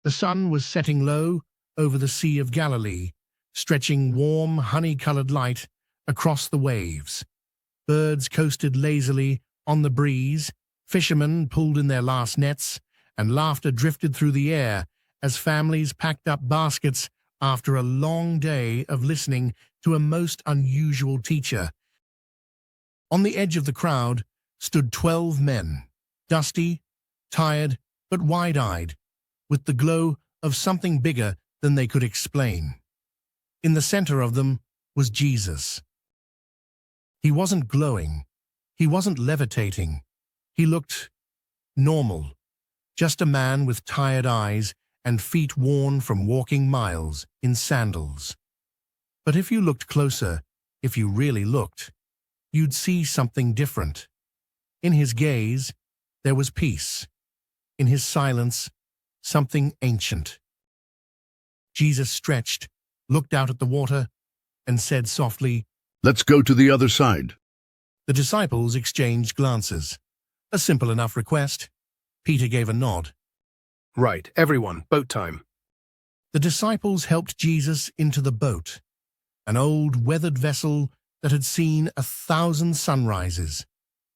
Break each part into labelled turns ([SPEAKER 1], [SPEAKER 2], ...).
[SPEAKER 1] The sun was setting low over the Sea of Galilee, stretching warm, honey-colored light across the waves. Birds coasted lazily on the breeze, fishermen pulled in their last nets, and laughter drifted through the air as families packed up baskets after a long day of listening to a most unusual teacher. On the edge of the crowd stood 12 men, dusty, tired, but wide-eyed, with the glow of something bigger than they could explain. In the center of them was Jesus. He wasn't glowing. He wasn't levitating. He looked normal, just a man with tired eyes and feet worn from walking miles in sandals. But if you looked closer, if you really looked, you'd see something different. In his gaze, there was peace. In his silence, something ancient. Jesus stretched, looked out at the water, and said softly,
[SPEAKER 2] "Let's go to the other side."
[SPEAKER 1] The disciples exchanged glances. A simple enough request. Peter gave a nod.
[SPEAKER 3] Right, everyone, boat time.
[SPEAKER 1] The disciples helped Jesus into the boat, an old weathered vessel that had seen 1,000 sunrises.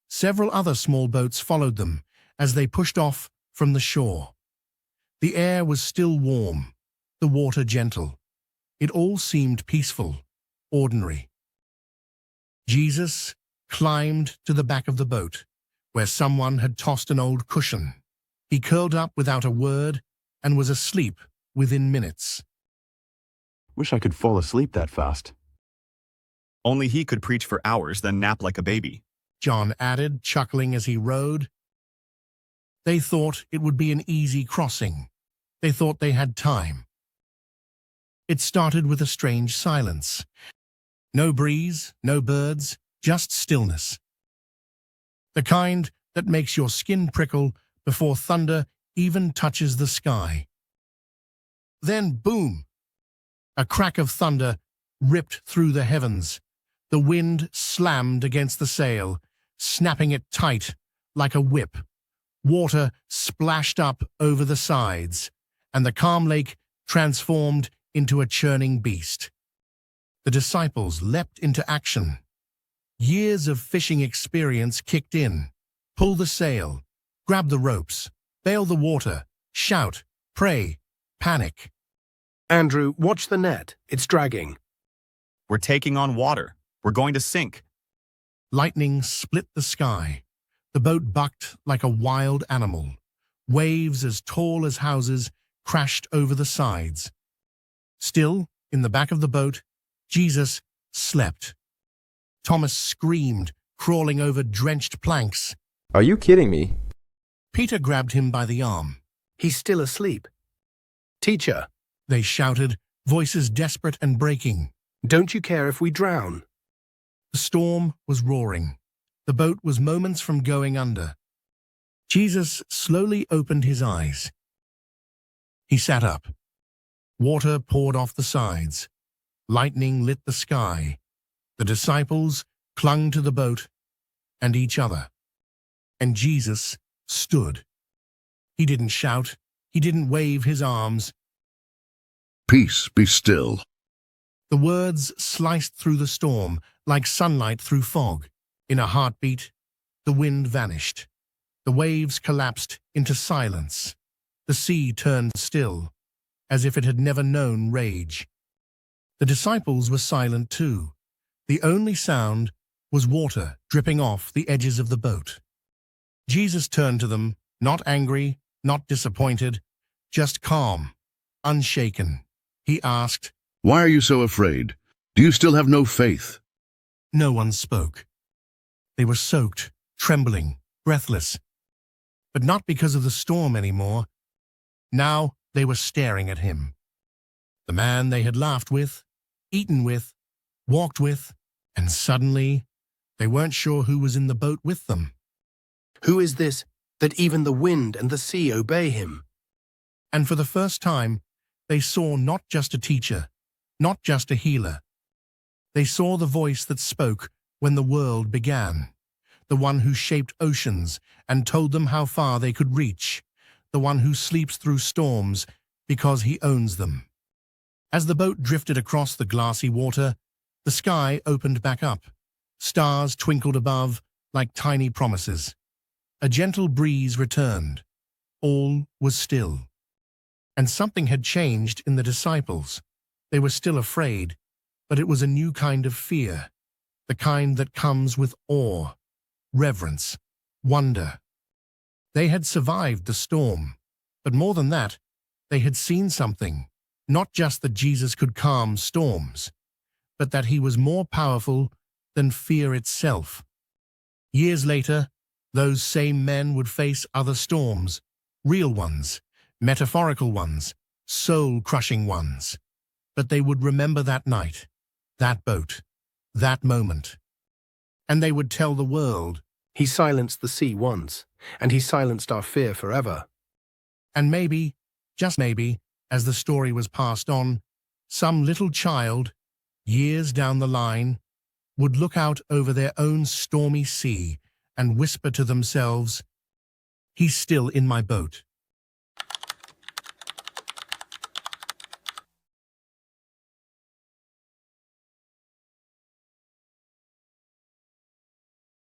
[SPEAKER 1] Several other small boats followed them as they pushed off from the shore. The air was still warm, the water gentle. It all seemed peaceful, ordinary. Jesus climbed to the back of the boat, where someone had tossed an old cushion. He curled up without a word and was asleep within minutes.
[SPEAKER 4] Wish I could fall asleep that fast.
[SPEAKER 5] Only he could preach for hours, then nap like a baby.
[SPEAKER 1] John added, chuckling as he rowed. They thought it would be an easy crossing. They thought they had time. It started with a strange silence. No breeze, no birds, just stillness. The kind that makes your skin prickle before thunder even touches the sky. Then, boom! A crack of thunder ripped through the heavens. The wind slammed against the sail, snapping it tight like a whip. Water splashed up over the sides, and the calm lake transformed into a churning beast. The disciples leapt into action. Years of fishing experience kicked in. Pull the sail, grab the ropes, bail the water, shout, pray, panic.
[SPEAKER 3] Andrew, watch the net. It's dragging.
[SPEAKER 5] We're taking on water. We're going to sink.
[SPEAKER 1] Lightning split the sky. The boat bucked like a wild animal. Waves as tall as houses crashed over the sides. Still, in the back of the boat, Jesus slept. Thomas screamed, crawling over drenched planks.
[SPEAKER 6] Are you kidding me?
[SPEAKER 1] Peter grabbed him by the arm.
[SPEAKER 3] He's still asleep. Teacher,
[SPEAKER 1] They shouted, voices desperate and breaking.
[SPEAKER 3] don't you care if we drown?
[SPEAKER 1] The storm was roaring. The boat was moments from going under. Jesus slowly opened his eyes. He sat up. Water poured off the sides. Lightning lit the sky. The disciples clung to the boat and each other. And Jesus stood. He didn't shout. He didn't wave his arms.
[SPEAKER 2] "Peace, be still."
[SPEAKER 1] The words sliced through the storm like sunlight through fog. In a heartbeat, the wind vanished. The waves collapsed into silence. The sea turned still, as if it had never known rage. The disciples were silent too. The only sound was water dripping off the edges of the boat. Jesus turned to them, not angry, not disappointed, just calm, unshaken. He asked,
[SPEAKER 2] "Why are you so afraid? Do you still have no faith?"
[SPEAKER 1] No one spoke. They were soaked, trembling, breathless. But not because of the storm anymore. Now they were staring at him. The man they had laughed with, eaten with, walked with, and suddenly they weren't sure who was in the boat with them.
[SPEAKER 3] Who is this that even the wind and the sea obey him?
[SPEAKER 1] And for the first time, they saw not just a teacher, not just a healer. They saw the voice that spoke when the world began, the one who shaped oceans and told them how far they could reach, the one who sleeps through storms because he owns them. As the boat drifted across the glassy water, the sky opened back up. Stars twinkled above like tiny promises. A gentle breeze returned. All was still. And something had changed in the disciples. They were still afraid, but it was a new kind of fear, the kind that comes with awe, reverence, wonder. They had survived the storm, but more than that, they had seen something, not just that Jesus could calm storms, but that he was more powerful than fear itself. Years later, those same men would face other storms, real ones, metaphorical ones, soul-crushing ones. But they would remember that night, that boat, that moment. And they would tell the world.
[SPEAKER 3] He silenced the sea once, and he silenced our fear forever.
[SPEAKER 1] And maybe, just maybe, as the story was passed on, some little child, years down the line, would look out over their own stormy sea and whisper to themselves, "He's still in my boat."